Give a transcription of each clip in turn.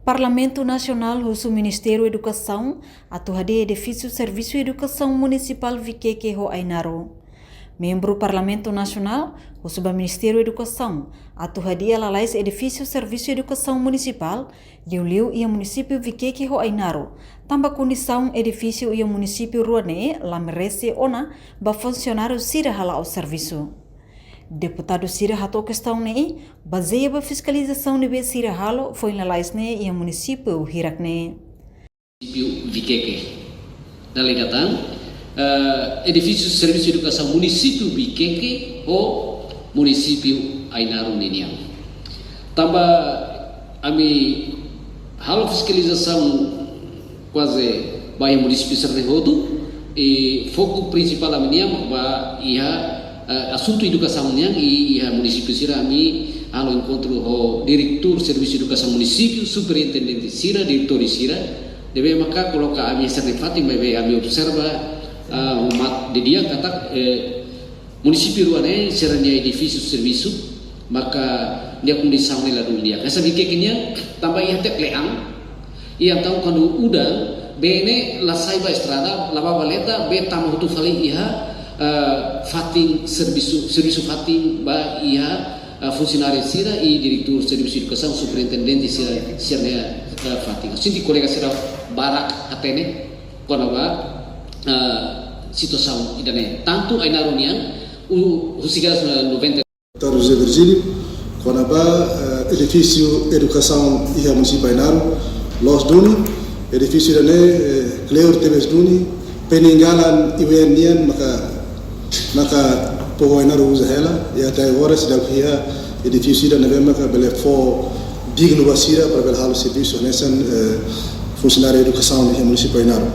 Parlamento Nacional usa o Ministério da Educação atuar de edifício Serviço de Educação Municipal Viqueque ho Ainaro. Membro do Parlamento Nacional usa o Ministério da Educação atuar de alalais edifício Serviço de Educação Municipal Liu e o município Viqueque ho Ainaro. Também condição edifício e o município Ruane lá merece ona ba funcionário sira hala o serviço. Deputado Sira hato questão ne baseia ba fiscalização ne be Sira halo foi na lais ne e município Hirak ne. Município Viqueque. Delegatan edifício Serviço de Educação Município Viqueque ou município Ainaro Niniang. Também ami halo fiscalização quase baia município Serrehoto e foco principal aminia ba ia assunto educação e a município Sira ami halo encontro o diretor serviço de educação município superintendente Sira diretor Sira deve maka coloca ami sertifati bebe ami observa umat de dia kata município Ruane seranya edifício serviço maka dia condição nela dunia essa biquequinha tambah ia tek leang ia tahu quando udah bene la saiba estrada la babaleta be tamu tu fali iha fating serviço fating ba ia funcionário Sira e diretor serviço de educação superintendente Sira fating sinti colega Sira barak atene quando ba situação idane tanto Ainaronian o sigas 90 Dr. José Virgílio quando ba edifício educação ia municipal Ainaro Los Duni edifício idane Cleur Teves Duni peninggalan iwenian maka poho Ainaro usa ela e até agora se dá que edifício da neve maka bele for digno basira para bele halo serviço nessa funcionário de educação do município Ainaro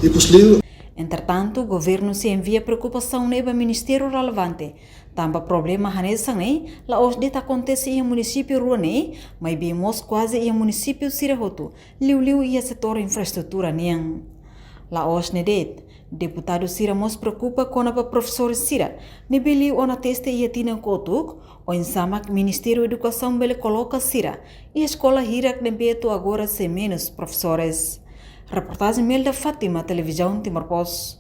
e posliu. Entretanto, o governo se envia preocupação neba ministério relevante. Também problema hanesang ne la os deta acontece em município Ruane, mas vemos quase em município Sirahoto, liu e setor infraestrutura niang. La os nedet, deputado Sira mos preocupa com a professor Sira, nebeli ona teste e tina kotuk, o insamak ministério educação bele coloca Sira, e a escola Hirak dempeto agora sem menos professores. Reportagem Melda Fátima, Televisão Timor-Post.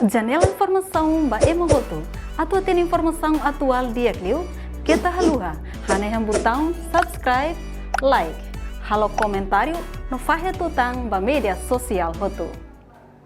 Janela Informação ba Emogoto. Atua tem informação atual dia Clio. Kita haluha. Haneham botão subscribe, like. Halo comentário no Fahia Tutang ba media sosial Hoto.